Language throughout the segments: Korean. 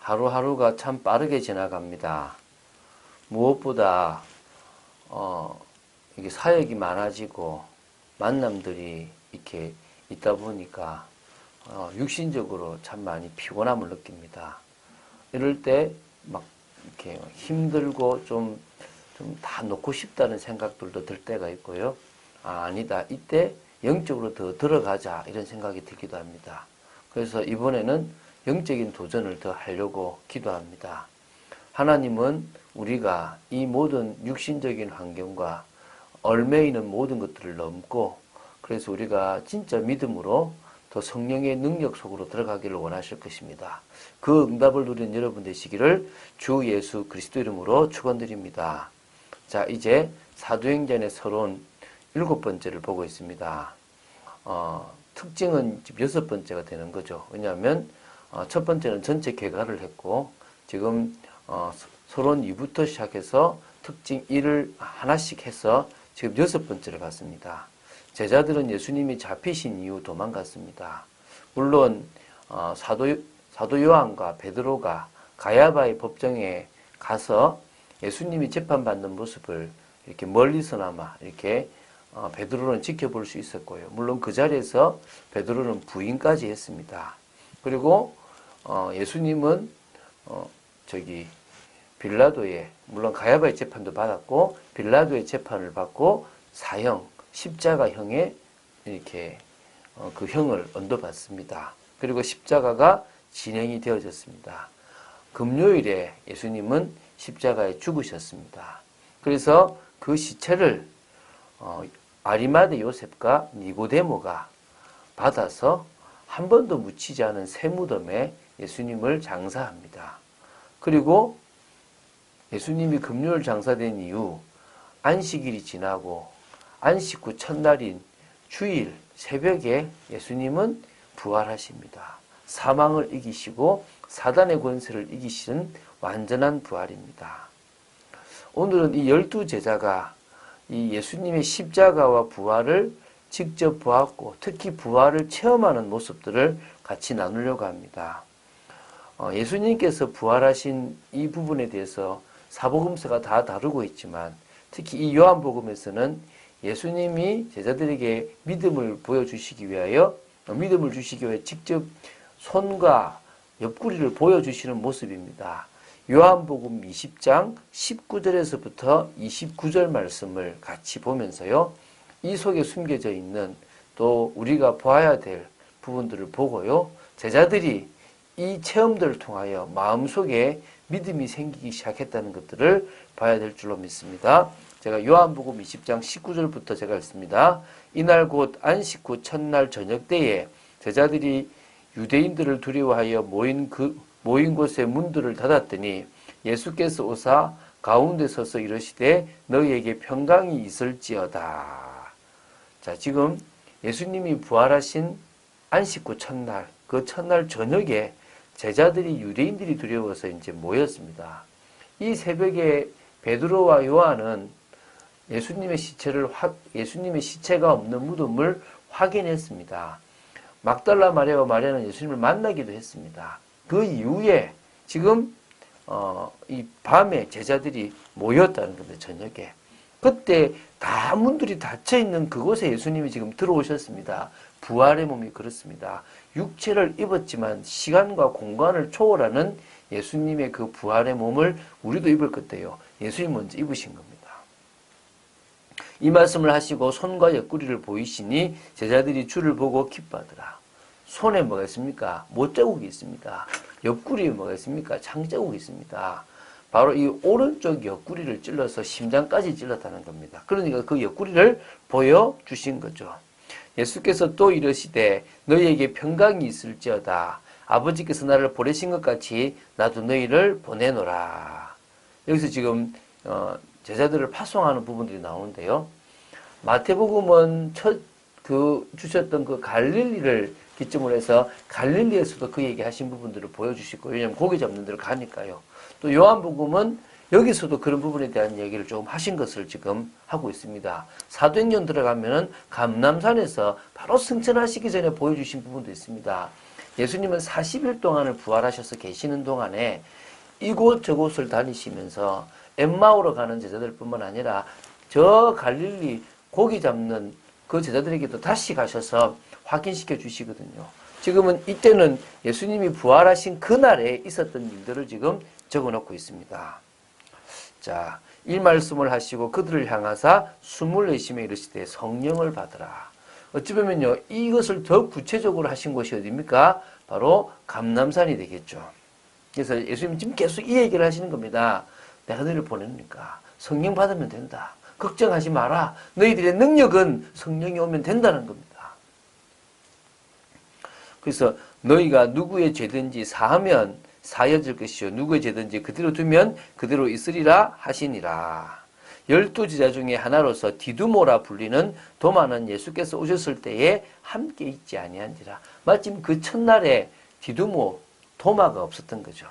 하루하루가 참 빠르게 지나갑니다. 무엇보다 이게 사역이 많아지고 만남들이 이렇게 있다 보니까 육신적으로 참 많이 피곤함을 느낍니다. 이럴 때 막 이렇게 힘들고 좀 다 놓고 싶다는 생각들도 들 때가 있고요. 아니다. 이때 영적으로 더 들어가자 이런 생각이 들기도 합니다. 그래서 이번에는 영적인 도전을 더 하려고 기도합니다. 하나님은 우리가 이 모든 육신적인 환경과 얽매이는 모든 것들을 넘고 그래서 우리가 진짜 믿음으로 더 성령의 능력 속으로 들어가기를 원하실 것입니다. 그 응답을 누리는 여러분 되시기를 주 예수 그리스도 이름으로 축원드립니다. 자, 이제 사도행전의 서론 7번째를 보고 있습니다. 특징은 지금 6번째가 되는 거죠. 왜냐하면 첫 번째는 전체 개괄을 했고 지금 서론 2부터 시작해서 특징 1을 하나씩 해서 지금 6번째를 갔습니다. 제자들은 예수님이 잡히신 이후 도망갔습니다. 물론 사도 요한과 베드로가 가야바의 법정에 가서 예수님이 재판받는 모습을 이렇게 멀리서나마 이렇게 베드로는 지켜볼 수 있었고요. 물론 그 자리에서 베드로는 부인까지 했습니다. 그리고 예수님은 빌라도의 물론 가야바의 재판도 받았고 빌라도의 재판을 받고 사형 십자가형에 이렇게 그 형을 언도받습니다. 그리고 십자가가 진행이 되어졌습니다. 금요일에 예수님은 십자가에 죽으셨습니다. 그래서 그 시체를 아리마대 요셉과 니고데모가 받아서 한 번도 묻히지 않은 새 무덤에 예수님을 장사합니다. 그리고 예수님이 금요일 장사된 이후 안식일이 지나고 안식 후 첫날인 주일 새벽에 예수님은 부활하십니다. 사망을 이기시고 사단의 권세를 이기시는 완전한 부활입니다. 오늘은 이 12제자가 이 예수님의 십자가와 부활을 직접 보았고 특히 부활을 체험하는 모습들을 같이 나누려고 합니다. 예수님께서 부활하신 이 부분에 대해서 사복음서가 다 다루고 있지만 특히 이 요한복음에서는 예수님이 제자들에게 믿음을 보여주시기 위하여 믿음을 주시기 위해 직접 손과 옆구리를 보여주시는 모습입니다. 요한복음 20장 19절에서부터 29절 말씀을 같이 보면서요. 이 속에 숨겨져 있는 또 우리가 보아야 될 부분들을 보고요. 제자들이 이 체험들을 통하여 마음속에 믿음이 생기기 시작했다는 것들을 봐야 될 줄로 믿습니다. 제가 요한복음 20장 19절부터 제가 읽습니다. 이날 곧 안식 후 첫날 저녁 때에 제자들이 유대인들을 두려워하여 모인 곳의 문들을 닫았더니 예수께서 오사 가운데 서서 이르시되 너희에게 평강이 있을지어다. 자, 지금 예수님이 부활하신 안식 후 첫날, 그 첫날 저녁에 제자들이 유대인들이 두려워서 이제 모였습니다. 이 새벽에 베드로와 요한은 예수님의 시체가 없는 무덤을 확인했습니다. 막달라 마리아와 마리아는 예수님을 만나기도 했습니다. 그 이후에 지금 이 밤에 제자들이 모였다는 건데 저녁에 그때 다 문들이 닫혀 있는 그곳에 예수님이 지금 들어오셨습니다. 부활의 몸이 그렇습니다. 육체를 입었지만 시간과 공간을 초월하는 예수님의 그 부활의 몸을 우리도 입을 건데요. 예수님 먼저 입으신 겁니다. 이 말씀을 하시고 손과 옆구리를 보이시니 제자들이 주를 보고 기뻐하더라. 손에 뭐가 있습니까? 못자국이 있습니다. 옆구리에 뭐가 있습니까? 창자국이 있습니다. 바로 이 오른쪽 옆구리를 찔러서 심장까지 찔렀다는 겁니다. 그러니까 그 옆구리를 보여주신 거죠. 예수께서 또 이르시되 너희에게 평강이 있을지어다. 아버지께서 나를 보내신 것 같이 나도 너희를 보내노라. 여기서 지금 제자들을 파송하는 부분들이 나오는데요. 마태복음은 주셨던 그 갈릴리를 기점으로 해서 갈릴리에서도 그 얘기하신 부분들을 보여주시고 왜냐하면 고기 잡는 데를 가니까요. 또 요한복음은 여기서도 그런 부분에 대한 얘기를 조금 하신 것을 지금 하고 있습니다. 사도행전 들어가면은 감람산에서 바로 승천하시기 전에 보여주신 부분도 있습니다. 예수님은 40일 동안을 부활하셔서 계시는 동안에 이곳 저곳을 다니시면서 엠마오로 가는 제자들뿐만 아니라 저 갈릴리 고기 잡는 그 제자들에게도 다시 가셔서 확인시켜 주시거든요. 지금은 이때는 예수님이 부활하신 그날에 있었던 일들을 지금 적어놓고 있습니다. 자, 이 말씀을 하시고 그들을 향하사 숨을 내쉬며 이르시되 성령을 받으라. 어찌 보면요, 이것을 더 구체적으로 하신 곳이 어디입니까? 바로 감람산이 되겠죠. 그래서 예수님 지금 계속 이 얘기를 하시는 겁니다. 내가 너희를 보내니까 성령 받으면 된다. 걱정하지 마라. 너희들의 능력은 성령이 오면 된다는 겁니다. 그래서 너희가 누구의 죄든지 사하면 사여질 것이요 누구의 죄든지 그대로 두면 그대로 있으리라 하시니라. 12제자 중에 하나로서 디두모라 불리는 도마는 예수께서 오셨을 때에 함께 있지 아니한지라. 마침 그 첫날에 디두모 도마가 없었던 거죠.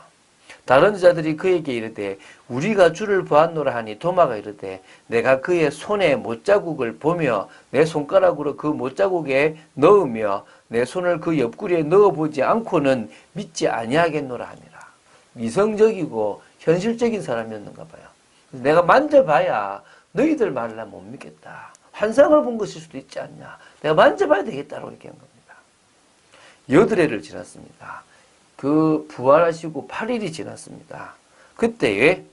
다른 제자들이 그에게 이르되 우리가 주를 보았노라 하니 도마가 이르되 내가 그의 손에 못자국을 보며 내 손가락으로 그 못자국에 넣으며 내 손을 그 옆구리에 넣어보지 않고는 믿지 아니하겠노라 하니라. 이성적이고 현실적인 사람이었는가 봐요. 내가 만져봐야 너희들 말을 난 못 믿겠다. 환상을 본 것일 수도 있지 않냐. 내가 만져봐야 되겠다고 얘기한 겁니다. 8회를 지났습니다. 그 부활하시고 8일이 지났습니다. 그때에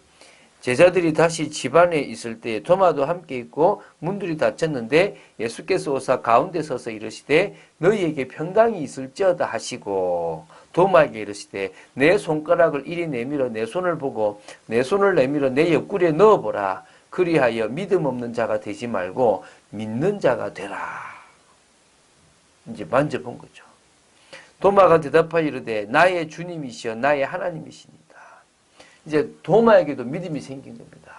제자들이 다시 집안에 있을 때 도마도 함께 있고 문들이 닫혔는데 예수께서 오사 가운데 서서 이르시되 너희에게 평강이 있을지어다 하시고 도마에게 이르시되 내 손가락을 이리 내밀어 내 손을 보고 내 손을 내밀어 내 옆구리에 넣어보라. 그리하여 믿음 없는 자가 되지 말고 믿는 자가 되라. 이제 만져본 거죠. 도마가 대답하여 이르되 나의 주님이시여 나의 하나님이시니이다. 이제 도마에게도 믿음이 생긴 겁니다.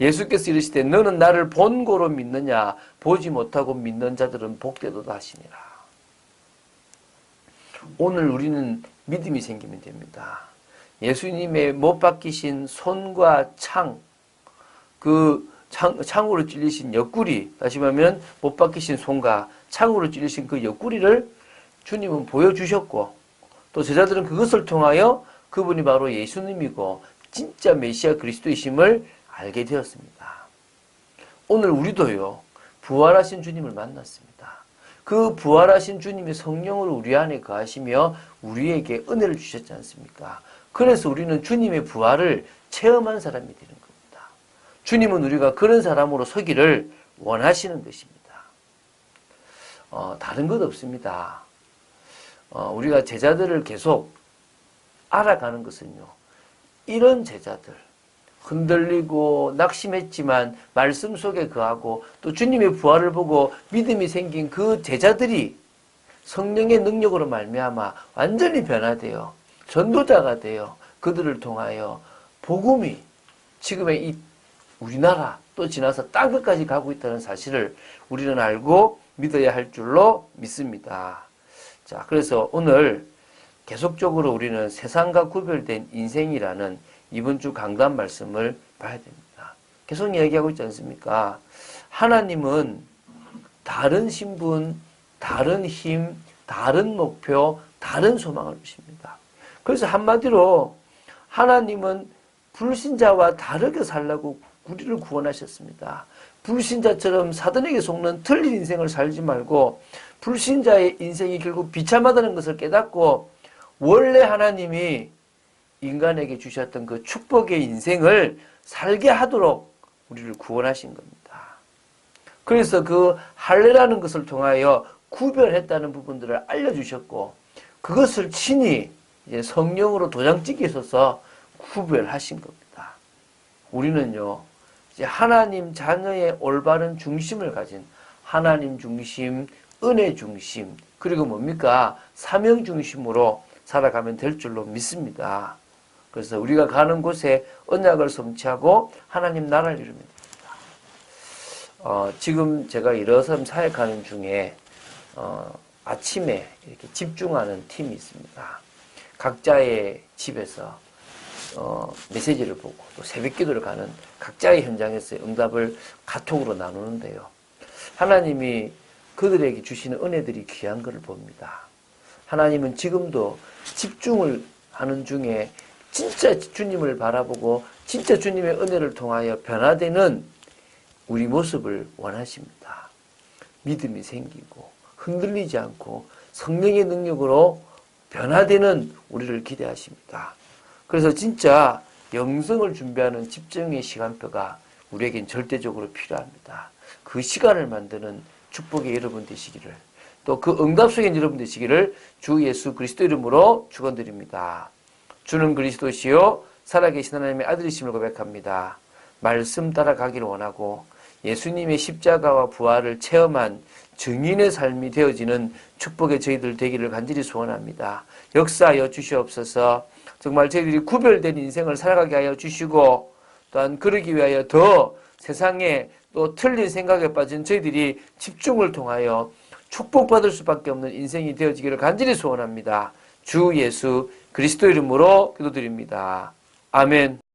예수께서 이르시되 너는 나를 본고로 믿느냐 보지 못하고 믿는 자들은 복되도다 하시니라. 오늘 우리는 믿음이 생기면 됩니다. 예수님의 못 박히신 손과 창, 그 창으로 찔리신 옆구리, 다시 말하면 못 박히신 손과 창으로 찔리신 그 옆구리를 주님은 보여주셨고 또 제자들은 그것을 통하여 그분이 바로 예수님이고 진짜 메시아 그리스도이심을 알게 되었습니다. 오늘 우리도요 부활하신 주님을 만났습니다. 그 부활하신 주님이 성령으로 우리 안에 거하시며 우리에게 은혜를 주셨지 않습니까? 그래서 우리는 주님의 부활을 체험한 사람이 되는 겁니다. 주님은 우리가 그런 사람으로 서기를 원하시는 것입니다. 다른 것 없습니다. 우리가 제자들을 계속 알아가는 것은요. 이런 제자들, 흔들리고 낙심했지만 말씀 속에 거하고 또 주님의 부활을 보고 믿음이 생긴 그 제자들이 성령의 능력으로 말미암아 완전히 변화되어 전도자가 되어 그들을 통하여 복음이 지금의 이 우리나라 또 지나서 땅 끝까지 가고 있다는 사실을 우리는 알고 믿어야 할 줄로 믿습니다. 자, 그래서 오늘 계속적으로 우리는 세상과 구별된 인생이라는 이번 주 강단 말씀을 봐야 됩니다. 계속 이야기하고 있지 않습니까? 하나님은 다른 신분, 다른 힘, 다른 목표, 다른 소망을 주십니다. 그래서 한마디로 하나님은 불신자와 다르게 살라고 우리를 구원하셨습니다. 불신자처럼 사단에게 속는 틀린 인생을 살지 말고 불신자의 인생이 결국 비참하다는 것을 깨닫고 원래 하나님이 인간에게 주셨던 그 축복의 인생을 살게 하도록 우리를 구원하신 겁니다. 그래서 그 할례라는 것을 통하여 구별했다는 부분들을 알려주셨고 그것을 친히 이제 성령으로 도장찍기 있어서 구별하신 겁니다. 우리는요 이제 하나님 자녀의 올바른 중심을 가진 하나님 중심, 은혜 중심, 그리고 뭡니까? 사명 중심으로 살아가면 될 줄로 믿습니다. 그래서 우리가 가는 곳에 언약을 성취하고 하나님 나라를 이루면 됩니다. 지금 제가 일어섬 사역하는 중에 아침에 이렇게 집중하는 팀이 있습니다. 각자의 집에서 메시지를 보고 또 새벽 기도를 가는 각자의 현장에서의 응답을 카톡으로 나누는데요. 하나님이 그들에게 주시는 은혜들이 귀한 것을 봅니다. 하나님은 지금도 집중을 하는 중에 진짜 주님을 바라보고 진짜 주님의 은혜를 통하여 변화되는 우리 모습을 원하십니다. 믿음이 생기고 흔들리지 않고 성령의 능력으로 변화되는 우리를 기대하십니다. 그래서 진짜 영성을 준비하는 집중의 시간표가 우리에겐 절대적으로 필요합니다. 그 시간을 만드는 축복의 여러분 되시기를, 또 그 응답 속에 여러분 되시기를 주 예수 그리스도 이름으로 축원드립니다. 주는 그리스도시요 살아계신 하나님의 아들이심을 고백합니다. 말씀 따라가기를 원하고 예수님의 십자가와 부활을 체험한 증인의 삶이 되어지는 축복의 저희들 되기를 간절히 소원합니다. 역사하여 주시옵소서. 정말 저희들이 구별된 인생을 살아가게 하여 주시고, 또한 그러기 위하여 더 세상에 또 틀린 생각에 빠진 저희들이 집중을 통하여 축복받을 수밖에 없는 인생이 되어지기를 간절히 소원합니다. 주 예수 그리스도 이름으로 기도드립니다. 아멘.